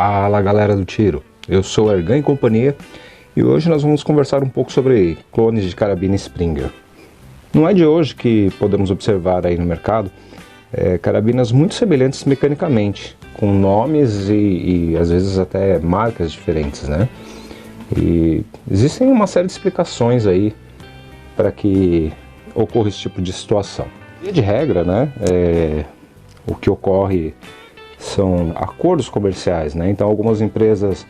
Fala galera do tiro, eu sou o Ergan e companhia e hoje nós vamos conversar um pouco sobre clones de carabina Springer. Não é de hoje que podemos observar aí no mercado carabinas muito semelhantes mecanicamente, com nomes e às vezes até marcas diferentes, né? E existem uma série de explicações aí para que ocorra esse tipo de situação. Via de regra, né, o que ocorre são acordos comerciais, né? Então algumas empresas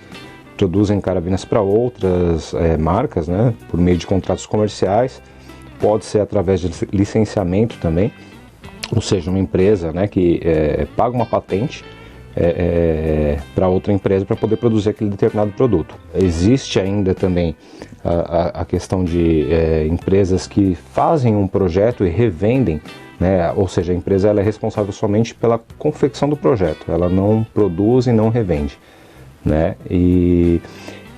produzem carabinas para outras marcas, né, por meio de contratos comerciais, pode ser através de licenciamento também, ou seja, uma empresa, né, que paga uma patente para outra empresa para poder produzir aquele determinado produto. Existe ainda também a questão de empresas que fazem um projeto e revendem, né? Ou seja, a empresa ela é responsável somente pela confecção do projeto, ela não produz e não revende, né? E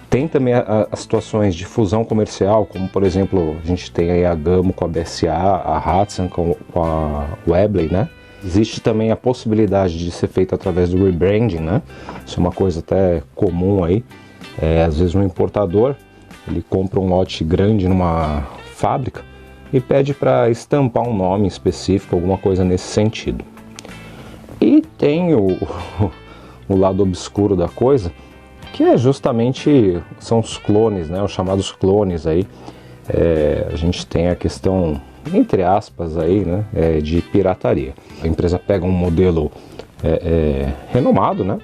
tem também as situações de fusão comercial, como por exemplo, a gente tem aí a Gamo com a BSA, a Hatsan com a Webley, né? Existe também a possibilidade de ser feito através do rebranding, né? Isso é uma coisa até comum aí. Às vezes um importador, ele compra um lote grande numa fábrica e pede para estampar um nome específico, alguma coisa nesse sentido. E tem o lado obscuro da coisa, que é justamente, são os clones, né? Os chamados clones aí. A gente tem a questão, entre aspas aí, né, de pirataria. A empresa pega um modelo renomado, né,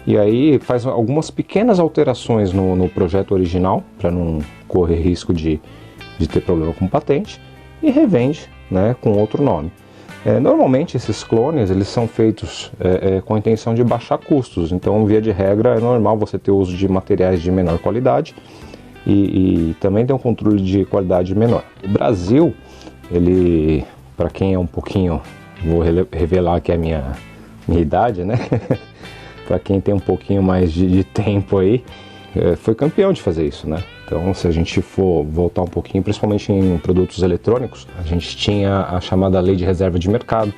e aí faz algumas pequenas alterações no projeto original para não correr risco de ter problema com patente e revende, né, com outro nome. Normalmente esses clones eles são feitos com a intenção de baixar custos, então via de regra é normal você ter uso de materiais de menor qualidade e também ter um controle de qualidade menor. O Brasil, ele, para quem é um pouquinho, vou revelar aqui a minha idade, né? Para quem tem um pouquinho mais de tempo aí, foi campeão de fazer isso, né? Então, se a gente for voltar um pouquinho, principalmente em produtos eletrônicos, a gente tinha a chamada Lei de Reserva de Mercado,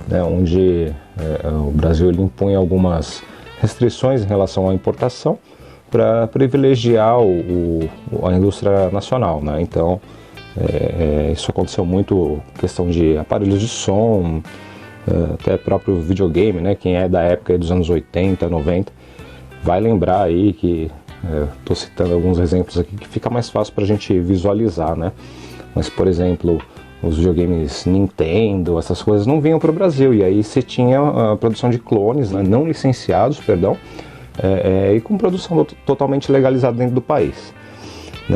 né? Onde o Brasil ele impunha algumas restrições em relação à importação para privilegiar a indústria nacional, né? Então, isso aconteceu muito, questão de aparelhos de som, até próprio videogame, né? Quem é da época dos anos 80, 90, vai lembrar aí que, estou citando alguns exemplos aqui que fica mais fácil para a gente visualizar, né? Mas, por exemplo, os videogames Nintendo, essas coisas não vinham para o Brasil, e aí você tinha a produção de clones, né? Não licenciados, perdão, e com produção totalmente legalizada dentro do país.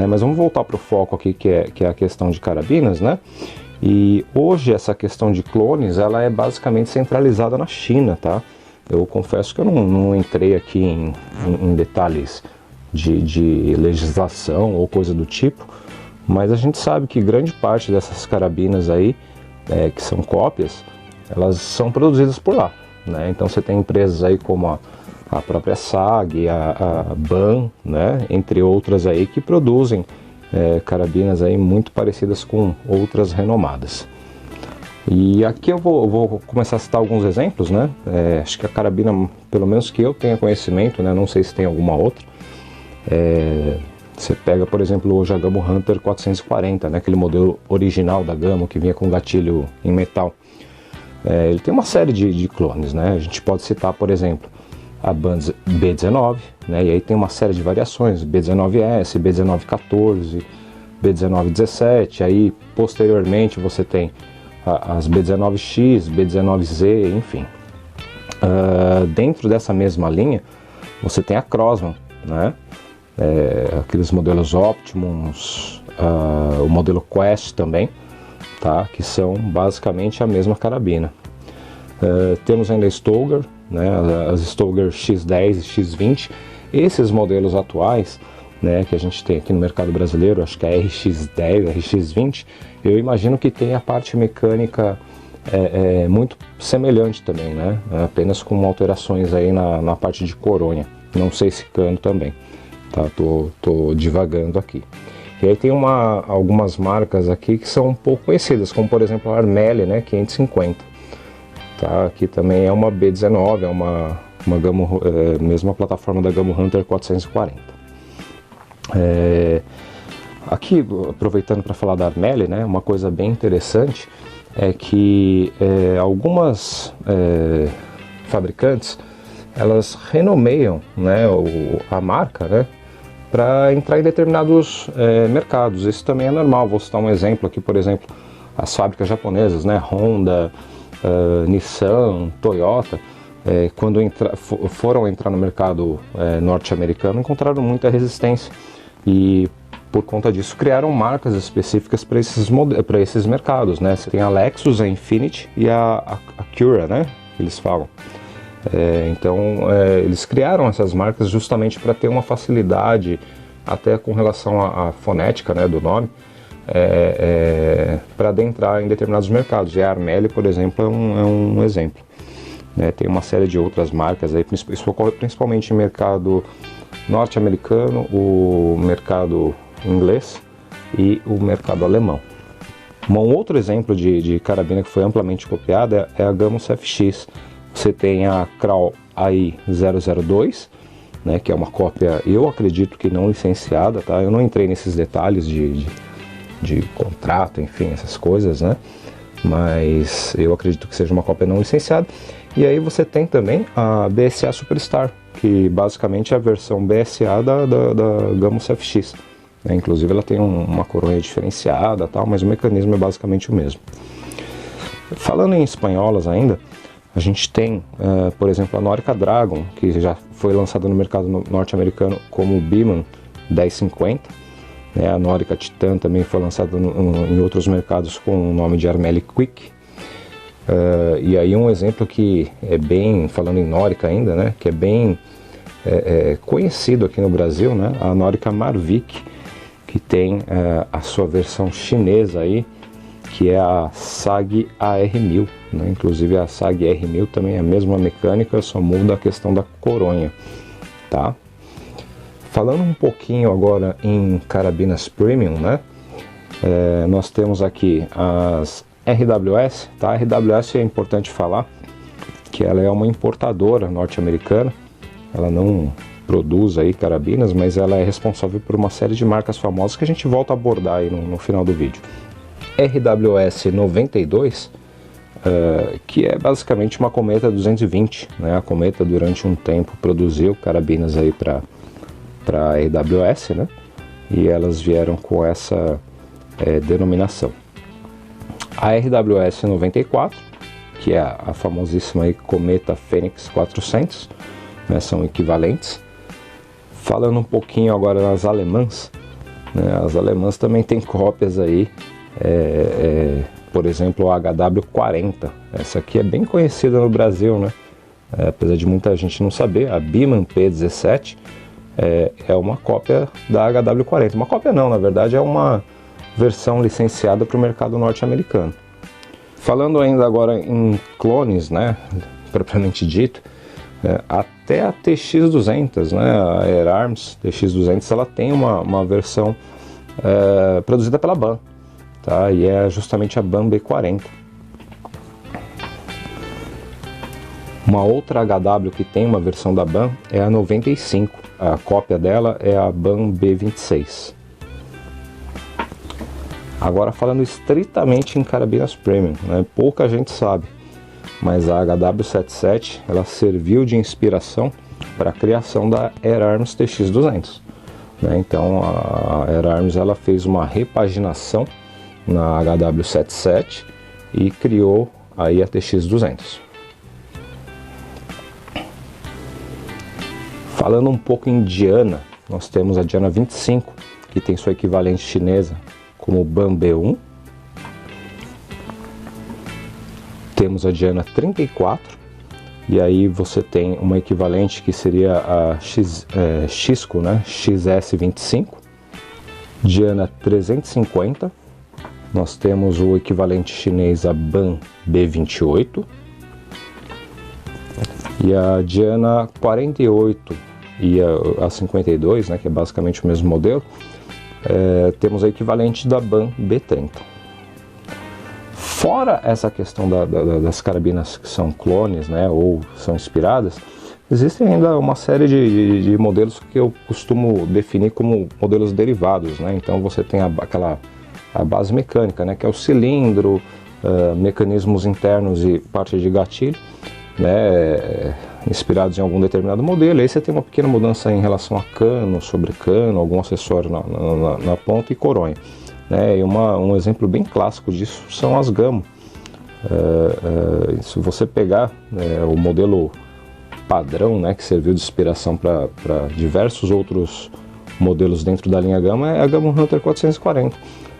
Mas vamos voltar para o foco aqui, que é a questão de carabinas, né? E hoje essa questão de clones, ela é basicamente centralizada na China, tá? Eu confesso que eu não entrei aqui em detalhes de legislação ou coisa do tipo, mas a gente sabe que grande parte dessas carabinas aí, que são cópias, elas são produzidas por lá, né? Então você tem empresas aí como a própria SAG, a BAM, né, entre outras aí, que produzem carabinas aí muito parecidas com outras renomadas. E aqui eu vou começar a citar alguns exemplos, né? Acho que a carabina, pelo menos que eu tenha conhecimento, né, não sei se tem alguma outra, você pega, por exemplo, hoje a Gamo Hunter 440, né, aquele modelo original da Gamo que vinha com gatilho em metal. Ele tem uma série de clones, né? A gente pode citar, por exemplo, a B19, né? E aí tem uma série de variações, B19S, B1914, B1917, aí posteriormente você tem as B19X, B19Z, enfim. Dentro dessa mesma linha, você tem a Crosman, né? Aqueles modelos Optimus, o modelo Quest também, tá? Que são basicamente a mesma carabina. Temos ainda a Stoeger, né, as Stoeger X10 e X20, esses modelos atuais, né, que a gente tem aqui no mercado brasileiro, acho que é RX10, RX20, eu imagino que tem a parte mecânica muito semelhante também, né, apenas com alterações aí na parte de coronha, não sei se cano também, tá, tô divagando aqui. E aí tem algumas marcas aqui que são um pouco conhecidas, como por exemplo a Armelle, né, 550. Tá? Aqui também é uma B19, é uma mesma plataforma da Gamo Hunter 440. Aqui, aproveitando para falar da Armelle, né, uma coisa bem interessante é que algumas fabricantes, elas renomeiam, né, a marca, né, para entrar em determinados mercados. Isso também é normal. Vou citar um exemplo aqui, por exemplo, as fábricas japonesas, né, Honda, Nissan, Toyota, quando foram entrar no mercado norte-americano, encontraram muita resistência e por conta disso criaram marcas específicas para esses mercados, né? Você tem a Lexus, a Infiniti e a Acura, né, que eles falam. Então eles criaram essas marcas justamente para ter uma facilidade até com relação à fonética, né, do nome, para adentrar em determinados mercados. E a Armelle, por exemplo, é um exemplo, né? Tem uma série de outras marcas aí, isso ocorre principalmente em mercado norte-americano, o mercado inglês e o mercado alemão. Um outro exemplo de carabina que foi amplamente copiada é a Gamos FX. Você tem a Kral AI 002, né, que é uma cópia, eu acredito que não licenciada, tá? Eu não entrei nesses detalhes de contrato, enfim, essas coisas, né? Mas eu acredito que seja uma cópia não licenciada. E aí você tem também a BSA Superstar, que basicamente é a versão BSA da Gamos FX. Inclusive ela tem uma coronha diferenciada, tal, mas o mecanismo é basicamente o mesmo. Falando em espanholas ainda, a gente tem, por exemplo, a Norica Dragon, que já foi lançada no mercado norte-americano como o Beeman 1050. A Norica Titan também foi lançada em outros mercados com o nome de Armelle Quick. E aí um exemplo que é bem, falando em Norica ainda, né, que é bem conhecido aqui no Brasil, né, a Norica Marvik, que tem a sua versão chinesa aí, que é a SAG AR1000, né? Inclusive a SAG AR1000 também é a mesma mecânica, só muda a questão da coronha, tá? Falando um pouquinho agora em carabinas premium, né? Nós temos aqui as RWS, tá? A RWS é importante falar que ela é uma importadora norte-americana, ela não produz aí carabinas, mas ela é responsável por uma série de marcas famosas que a gente volta a abordar aí no final do vídeo. RWS 92, que é basicamente uma Cometa 220, né? A Cometa durante um tempo produziu carabinas aí para RWS, né? E elas vieram com essa denominação. A RWS 94, que é a famosíssima aí Cometa Fênix 400, né? São equivalentes. Falando um pouquinho agora nas alemãs, né? As alemãs também têm cópias aí, por exemplo, a HW40, essa aqui é bem conhecida no Brasil, né? Apesar de muita gente não saber, a Beeman P17 é uma cópia da HW40, uma cópia não, na verdade é uma versão licenciada para o mercado norte-americano. Falando ainda agora em clones, né, propriamente dito, até a TX200, né, a Air Arms TX200, ela tem uma versão produzida pela BAM, tá? E é justamente a BAM B40. Uma outra HW que tem uma versão da BAM é a 95, a cópia dela é a BAM B26. Agora falando estritamente em carabinas premium, né, pouca gente sabe, mas a HW77 ela serviu de inspiração para a criação da Air Arms TX200. Né? Então a Air Arms ela fez uma repaginação na HW77 e criou aí a TX200. Falando um pouco em Diana, nós temos a Diana 25, que tem sua equivalente chinesa como BAM B1. Temos a Diana 34, e aí você tem uma equivalente que seria a Xisco, né? XS25. Diana 350, nós temos o equivalente chinês a BAM B28. E a Diana 48 e a 52, né, que é basicamente o mesmo modelo, temos a equivalente da BAM B30. Fora essa questão das carabinas que são clones, né, ou são inspiradas, Existem ainda uma série de modelos que eu costumo definir como modelos derivados, né? Então você tem a base mecânica, né? Que é o cilindro, mecanismos internos e parte de gatilho, né? Inspirados em algum determinado modelo. Aí você tem uma pequena mudança em relação a cano, sobrecano, algum acessório na ponta e coronha, né? E um exemplo bem clássico disso são as Gamo. Se você pegar o modelo padrão, né, que serviu de inspiração para diversos outros modelos dentro da linha Gamo, é a Gamo Hunter 440.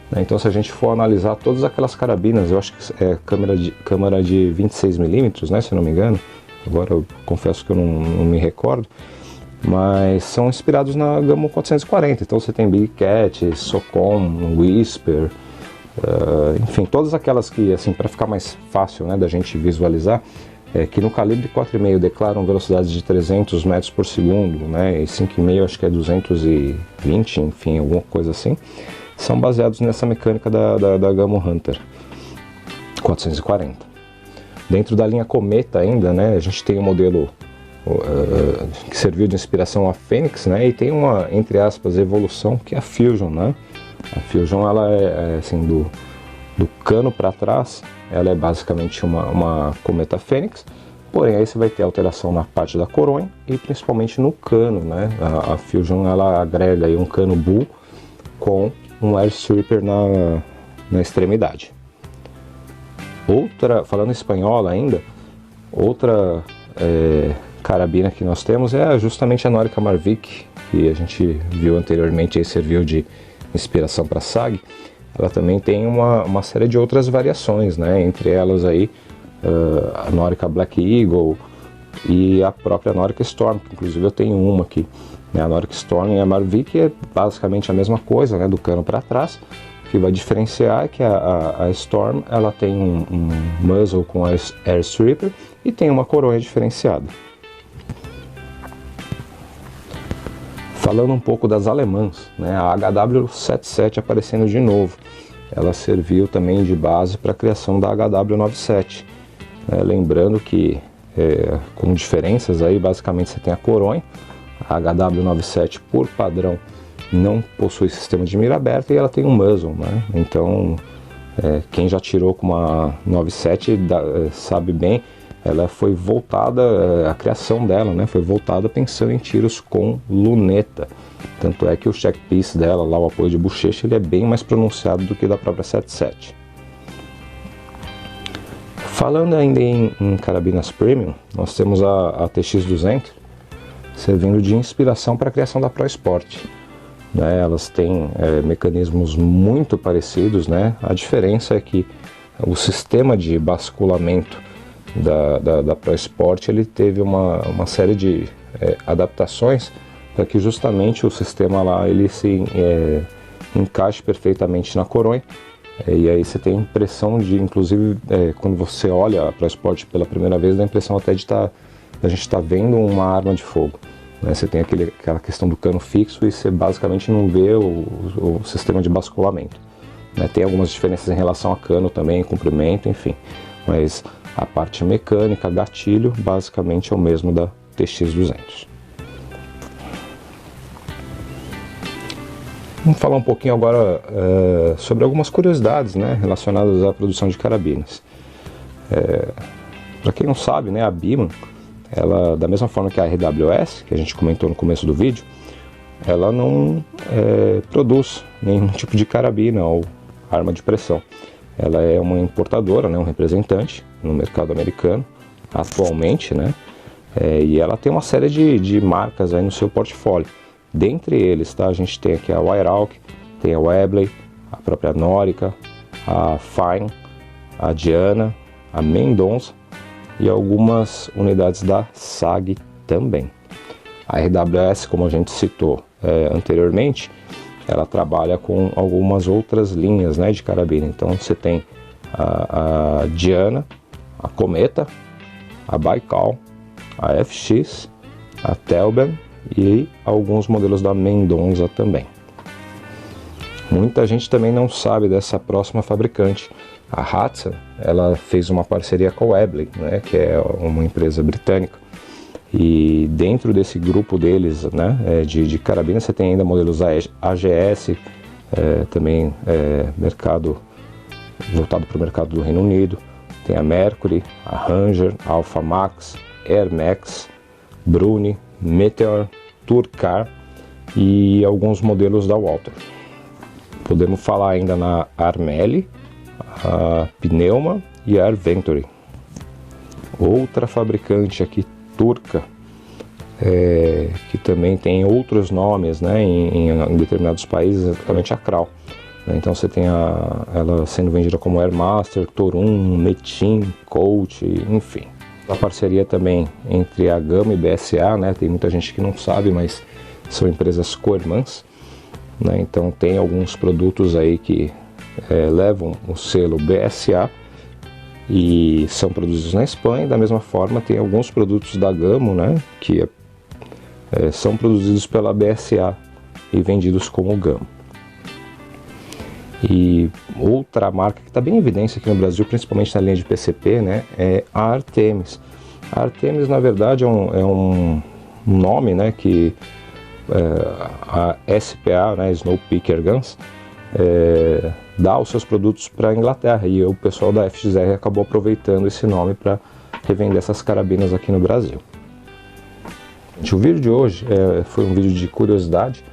Né? Então, se a gente for analisar todas aquelas carabinas, eu acho que é câmera de 26mm, né, se eu não me engano, agora eu confesso que eu não me recordo, mas são inspirados na Gamo 440. Então você tem Big Cat, Socom, Whisper, enfim, todas aquelas que, assim, para ficar mais fácil, né, da gente visualizar, que no calibre 4,5 declaram velocidades de 300 metros por segundo, né, e 5,5 acho que é 220, enfim, alguma coisa assim, são baseados nessa mecânica da Gamo Hunter 440. Dentro da linha Cometa ainda, né, a gente tem um modelo que serviu de inspiração a Fênix, né, e tem uma, entre aspas, evolução, que é a Fusion, né. A Fusion, ela é assim, do cano para trás, ela é basicamente uma Cometa Fênix, porém aí você vai ter alteração na parte da coronha e principalmente no cano, né? A Fusion, ela agrega aí um cano Bull com um Airstripper na extremidade. Falando espanhol ainda, outra carabina que nós temos é justamente a Norica Marvic, que a gente viu anteriormente, aí serviu de inspiração para SAG. Ela também tem uma série de outras variações, né? Entre elas aí a Norica Black Eagle e a própria Norica Storm, que inclusive eu tenho uma aqui, né? A Norica Storm e a Marvic é basicamente a mesma coisa, né? Do cano para trás. O que vai diferenciar é que a Storm, ela tem um muzzle com Airstripper e tem uma coronha diferenciada. Falando um pouco das alemãs, né, a HW77 aparecendo de novo, ela serviu também de base para a criação da HW97, né, lembrando que com diferenças aí, basicamente você tem a coronha, a HW97 por padrão não possui sistema de mira aberta e ela tem um muzzle, né, então quem já tirou com uma 97 sabe bem. Ela foi voltada, a criação dela, né, foi voltada pensando em tiros com luneta. Tanto é que o checkpiece dela, lá o apoio de bochecha, ele é bem mais pronunciado do que da própria 77. Falando ainda em carabinas premium, nós temos a TX200 servindo de inspiração para a criação da Pro Sport. Né, elas têm mecanismos muito parecidos, né, a diferença é que o sistema de basculamento da Pro Sport, ele teve uma série de adaptações para que justamente o sistema lá ele se encaixe perfeitamente na coronha, e aí você tem a impressão de, inclusive, quando você olha a Pro Sport pela primeira vez, dá a impressão até de a gente tá vendo uma arma de fogo, né? Você tem aquela questão do cano fixo e você basicamente não vê o sistema de basculamento, né? Tem algumas diferenças em relação a cano também, comprimento, enfim, mas a parte mecânica, gatilho, basicamente é o mesmo da TX200. Vamos falar um pouquinho agora sobre algumas curiosidades, né, relacionadas à produção de carabinas. Para quem não sabe, né, a Biman, ela, da mesma forma que a RWS, que a gente comentou no começo do vídeo, ela não produz nenhum tipo de carabina ou arma de pressão. Ela é uma importadora, né, um representante no mercado americano, atualmente, né, e ela tem uma série de marcas aí no seu portfólio. Dentre eles, tá, a gente tem aqui a Weihrauch, tem a Webley, a própria Norica, a Fine, a Diana, a Mendonça e algumas unidades da SAG também. A RWS, como a gente citou anteriormente, ela trabalha com algumas outras linhas, né, de carabina. Então você tem a Diana, a Cometa, a Baikal, a FX, a Telben e alguns modelos da Mendonça também. Muita gente também não sabe dessa próxima fabricante. A Hudson, ela fez uma parceria com a Webley, né, que é uma empresa britânica. E dentro desse grupo deles, né, de carabina, você tem ainda modelos AGS, também mercado voltado para o mercado do Reino Unido. Tem a Mercury, a Ranger, a Alpha Max, Air Max, Bruni, Meteor, Tourcar e alguns modelos da Walther. Podemos falar ainda na Armelle, a Pneuma e a Arventory. Outra fabricante aqui, turca, que também tem outros nomes, né, em determinados países, exatamente a Kral. Então você tem ela sendo vendida como Airmaster, Torum, Metin, Colt, enfim. A parceria também entre a Gama e BSA, né, tem muita gente que não sabe, mas são empresas co-irmãs, né, então tem alguns produtos aí que levam o selo BSA e são produzidos na Espanha. Da mesma forma, tem alguns produtos da Gama, né, que são produzidos pela BSA e vendidos como Gama. E outra marca que está bem em evidência aqui no Brasil, principalmente na linha de PCP, né, é a Artemis. A Artemis, na verdade, é um nome, né, que a SPA, né, Snow Picker Guns, dá os seus produtos para a Inglaterra, e o pessoal da FXR acabou aproveitando esse nome para revender essas carabinas aqui no Brasil. O vídeo de hoje foi um vídeo de curiosidade,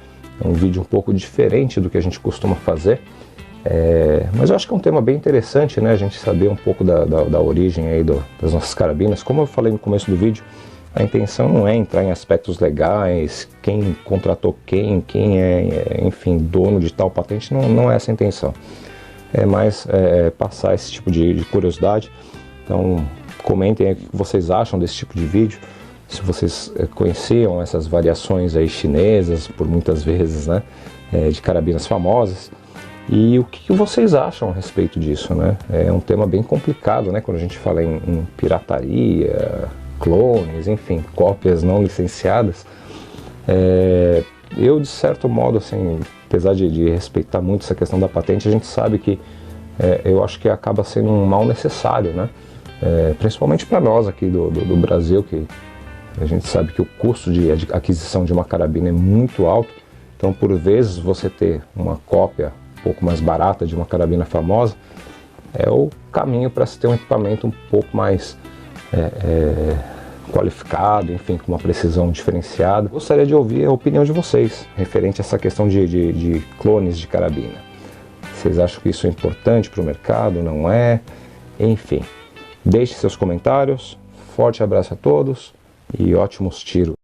é um vídeo um pouco diferente do que a gente costuma fazer, mas eu acho que é um tema bem interessante, né, a gente saber um pouco da origem aí das nossas carabinas. Como eu falei no começo do vídeo, a intenção não é entrar em aspectos legais, quem contratou quem enfim, dono de tal patente, não é essa a intenção. É mais passar esse tipo de curiosidade. Então comentem aí o que vocês acham desse tipo de vídeo, se vocês conheciam essas variações aí chinesas, por muitas vezes, né, de carabinas famosas, e o que vocês acham a respeito disso, né? É um tema bem complicado, né, quando a gente fala em pirataria, clones, enfim, cópias não licenciadas. Eu, de certo modo, assim, apesar de respeitar muito essa questão da patente, a gente sabe que eu acho que acaba sendo um mal necessário, né? Principalmente para nós aqui do Brasil, que a gente sabe que o custo de aquisição de uma carabina é muito alto. Então, por vezes, você ter uma cópia um pouco mais barata de uma carabina famosa é o caminho para se ter um equipamento um pouco mais qualificado, enfim, com uma precisão diferenciada. Gostaria de ouvir a opinião de vocês referente a essa questão de clones de carabina. Vocês acham que isso é importante para o mercado? Não é? Enfim, deixe seus comentários. Forte abraço a todos e ótimos tiros.